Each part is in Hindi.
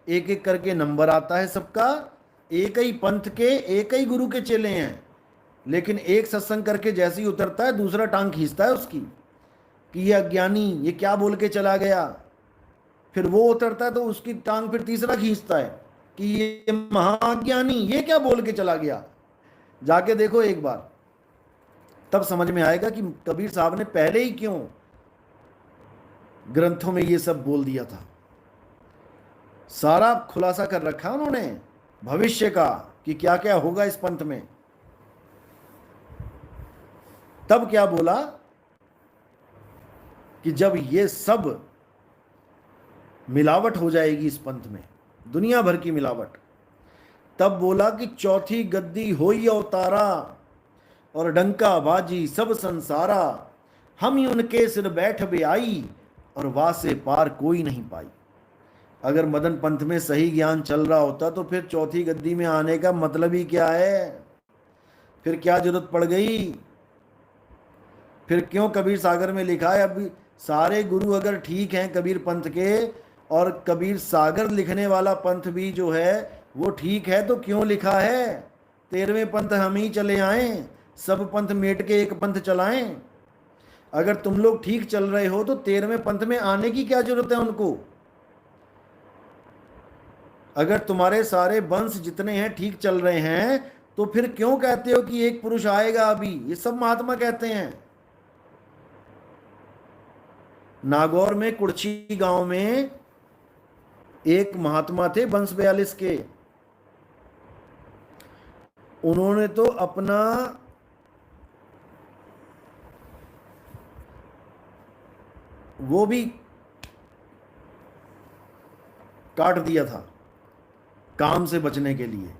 एक एक करके नंबर आता है सबका, एक ही पंथ के एक ही गुरु के चेले हैं, लेकिन एक सत्संग करके जैसे ही उतरता है दूसरा टांग खींचता है उसकी कि ये अज्ञानी ये क्या बोल के चला गया। फिर वो उतरता है तो उसकी टांग फिर तीसरा खींचता है कि ये महाज्ञानी ये क्या बोल के चला गया। जाके देखो एक बार, तब समझ में आएगा कि कबीर साहब ने पहले ही क्यों ग्रंथों में ये सब बोल दिया था। सारा खुलासा कर रखा उन्होंने भविष्य का कि क्या क्या होगा इस पंथ में। तब क्या बोला कि जब ये सब मिलावट हो जाएगी इस पंथ में, दुनिया भर की मिलावट, तब बोला कि चौथी गद्दी होई अवतारा और डंका बाजी सब संसारा, हम ही उनके सिर बैठ बे आई और वासे पार कोई नहीं पाई। अगर मदन पंथ में सही ज्ञान चल रहा होता तो फिर चौथी गद्दी में आने का मतलब ही क्या है, फिर क्या जरूरत पड़ गई। फिर क्यों कबीर सागर में लिखा है अभी सारे गुरु अगर ठीक हैं कबीर पंथ के, और कबीर सागर लिखने वाला पंथ भी जो है वो ठीक है, तो क्यों लिखा है 13वें पंथ हम ही चले आए, सब पंथ मेट के एक पंथ चलाएं। अगर तुम लोग ठीक चल रहे हो तो 13वें पंथ में आने की क्या जरूरत है उनको। अगर तुम्हारे सारे वंश जितने हैं ठीक चल रहे हैं तो फिर क्यों कहते हो कि एक पुरुष आएगा अभी। ये सब महात्मा कहते हैं। नागौर में कुर्ची गांव में एक महात्मा थे वंश 42 के, उन्होंने तो अपना वो भी काट दिया था काम से बचने के लिए।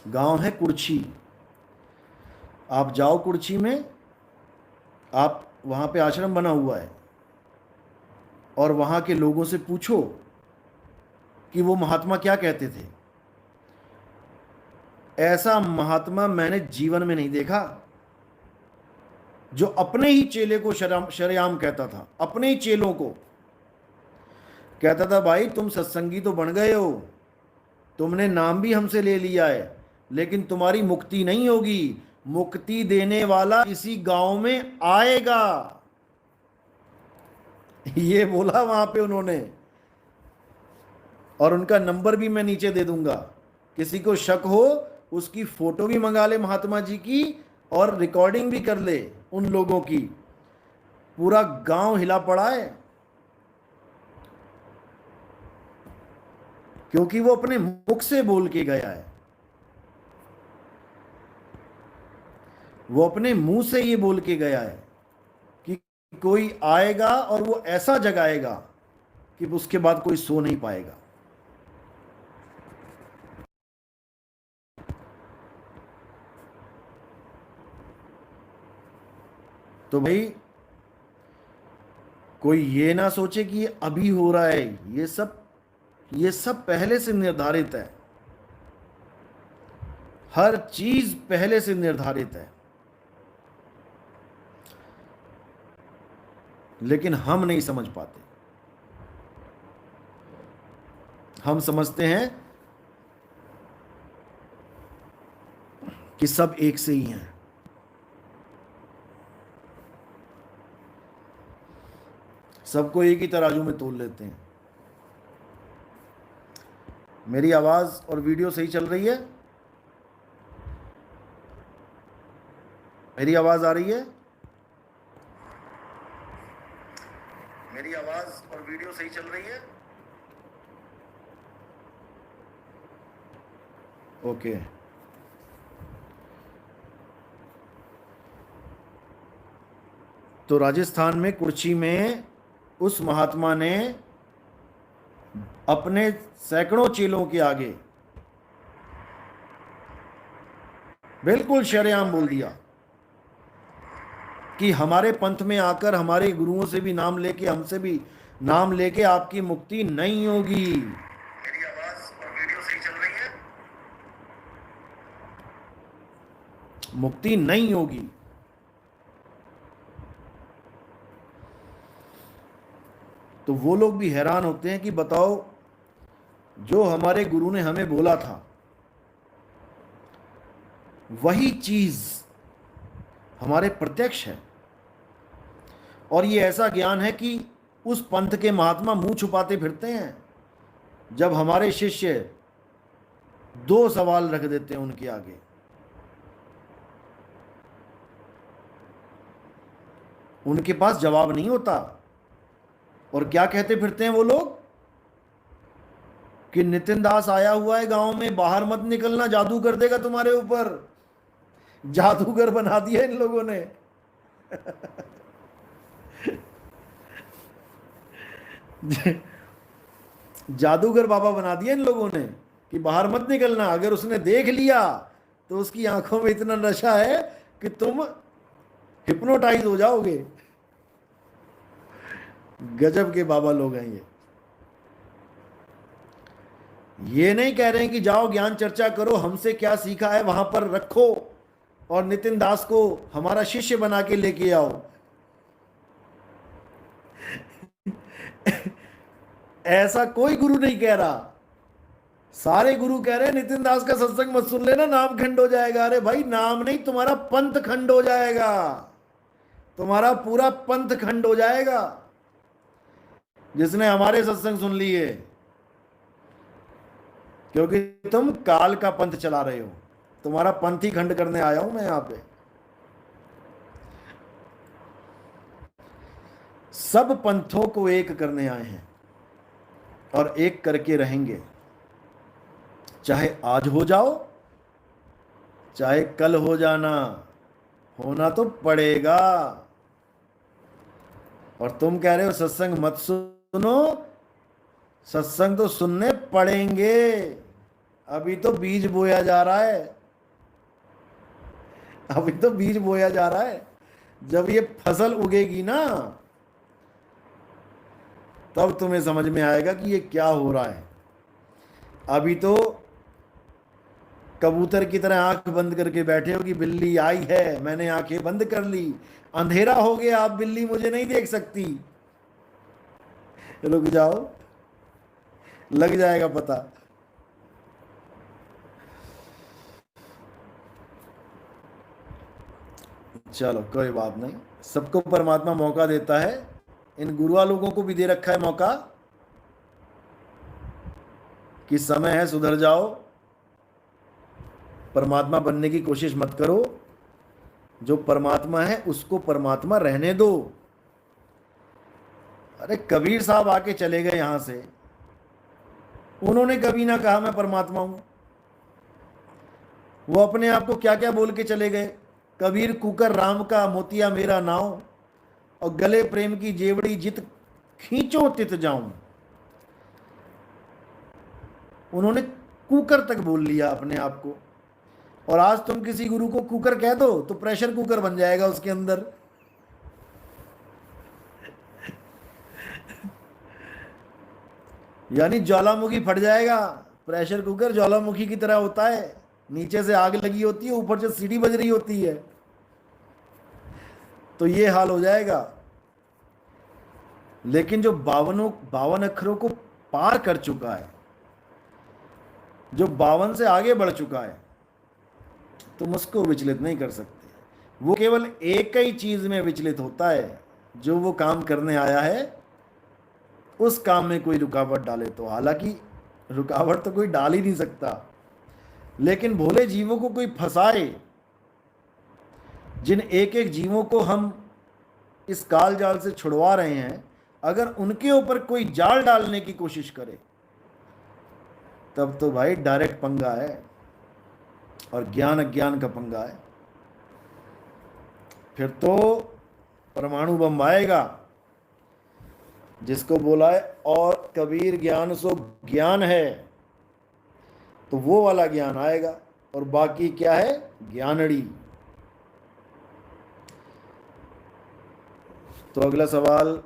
गांव है कुर्ची, आप जाओ कुर्ची में, आप वहां पे आश्रम बना हुआ है और वहां के लोगों से पूछो कि वो महात्मा क्या कहते थे। ऐसा महात्मा मैंने जीवन में नहीं देखा जो अपने ही चेले को शरेआम कहता था। अपने ही चेलों को कहता था भाई तुम सत्संगी तो बन गए हो, तुमने नाम भी हमसे ले लिया है, लेकिन तुम्हारी मुक्ति नहीं होगी, मुक्ति देने वाला इसी गांव में आएगा। ये बोला वहां पे उन्होंने, और उनका नंबर भी मैं नीचे दे दूंगा, किसी को शक हो उसकी फोटो भी मंगा ले महात्मा जी की और रिकॉर्डिंग भी कर ले उन लोगों की। पूरा गांव हिला पड़ा है क्योंकि वो अपने मुख से बोल के गया है, वो अपने मुंह से ये बोल के गया है कि कोई आएगा और वो ऐसा जगाएगा कि उसके बाद कोई सो नहीं पाएगा। तो भाई कोई ये ना सोचे कि ये अभी हो रहा है, ये सब पहले से निर्धारित है, हर चीज पहले से निर्धारित है, लेकिन हम नहीं समझ पाते। हम समझते हैं कि सब एक से ही हैं। सबको एक ही तराजू में तोल लेते हैं। मेरी आवाज और वीडियो सही चल रही है? मेरी आवाज आ रही है? मेरी आवाज और वीडियो सही चल रही है? ओके। तो राजस्थान में कुर्ची में उस महात्मा ने अपने सैकड़ों चेलों के आगे बिल्कुल शरेआम बोल दिया कि हमारे पंथ में आकर हमारे गुरुओं से भी नाम लेके, हमसे भी नाम लेके आपकी मुक्ति नहीं होगी। मेरी आवाज और वीडियो सही चल रही है? मुक्ति नहीं होगी। तो वो लोग भी हैरान होते हैं कि बताओ, जो हमारे गुरु ने हमें बोला था वही चीज हमारे प्रत्यक्ष है। और ये ऐसा ज्ञान है कि उस पंथ के महात्मा मुंह छुपाते फिरते हैं जब हमारे शिष्य दो सवाल रख देते हैं उनके आगे। उनके पास जवाब नहीं होता, और क्या कहते फिरते हैं वो लोग कि नितिन दास आया हुआ है गांव में, बाहर मत निकलना, जादू कर देगा तुम्हारे ऊपर। जादूगर बना दिया इन लोगों ने। जादूगर बाबा बना दिया इन लोगों ने कि बाहर मत निकलना, अगर उसने देख लिया तो उसकी आंखों में इतना नशा है कि तुम हिप्नोटाइज हो जाओगे। गजब के बाबा लोग हैं ये नहीं कह रहे हैं कि जाओ ज्ञान चर्चा करो, हमसे क्या सीखा है वहां पर रखो और नितिन दास को हमारा शिष्य बना के लेके आओ। ऐसा कोई गुरु नहीं कह रहा। सारे गुरु कह रहे हैं नितिन दास का सत्संग मत सुन लेना, नाम खंड हो जाएगा। अरे भाई, नाम नहीं, तुम्हारा पंथ खंड हो जाएगा, तुम्हारा पूरा पंथ खंड हो जाएगा। जिसने हमारे सत्संग सुन लिए, क्योंकि तुम काल का पंथ चला रहे हो, तुम्हारा पंथ ही खंड करने आया हूं मैं यहां पे। सब पंथों को एक करने आए हैं और एक करके रहेंगे, चाहे आज हो जाओ चाहे कल हो जाना, होना तो पड़ेगा। और तुम कह रहे हो सत्संग मत सुनो, सत्संग तो सुनने पड़ेंगे। अभी तो बीज बोया जा रहा है, अभी तो बीज बोया जा रहा है। जब ये फसल उगेगी ना, तब तुम्हें समझ में आएगा कि ये क्या हो रहा है। अभी तो कबूतर की तरह आंख बंद करके बैठे हो कि बिल्ली आई है, मैंने आंखें बंद कर ली, अंधेरा हो गया, आप बिल्ली मुझे नहीं देख सकती। रुक जाओ, लग जाएगा पता। चलो कोई बात नहीं, सबको परमात्मा मौका देता है। इन गुरुआ लोगों को भी दे रखा है मौका कि समय है, सुधर जाओ, परमात्मा बनने की कोशिश मत करो। जो परमात्मा है उसको परमात्मा रहने दो। अरे कबीर साहब आके चले गए यहां से, उन्होंने कभी ना कहा मैं परमात्मा हूं। वो अपने आप को क्या क्या बोल के चले गए, कबीर कुकर राम का मोतिया मेरा नाव, और गले प्रेम की जेवड़ी जित खींचो तित जाऊं। उन्होंने कुकर तक बोल लिया अपने आप को। और आज तुम किसी गुरु को कुकर कह दो तो प्रेशर कुकर बन जाएगा उसके अंदर। यानी ज्वालामुखी फट जाएगा। प्रेशर कुकर ज्वालामुखी की तरह होता है, नीचे से आग लगी होती है, ऊपर से सीटी बज रही होती है। तो ये हाल हो जाएगा। लेकिन जो 52 अक्षरों को पार कर चुका है, जो 52 से आगे बढ़ चुका है, तुम उसको विचलित नहीं कर सकते। वो केवल एक ही चीज में विचलित होता है, जो वो काम करने आया है उस काम में कोई रुकावट डाले तो। हालांकि रुकावट तो कोई डाल ही नहीं सकता, लेकिन भोले जीवों को कोई फंसाए, जिन एक एक जीवों को हम इस काल जाल से छुड़वा रहे हैं, अगर उनके ऊपर कोई जाल डालने की कोशिश करे, तब तो भाई डायरेक्ट पंगा है, और ज्ञान अज्ञान का पंगा है। फिर तो परमाणु बम आएगा, जिसको बोला है और कबीर ज्ञान सो ज्ञान है, तो वो वाला ज्ञान आएगा। और बाकी क्या है, ज्ञानड़ी। तो अगला सवाल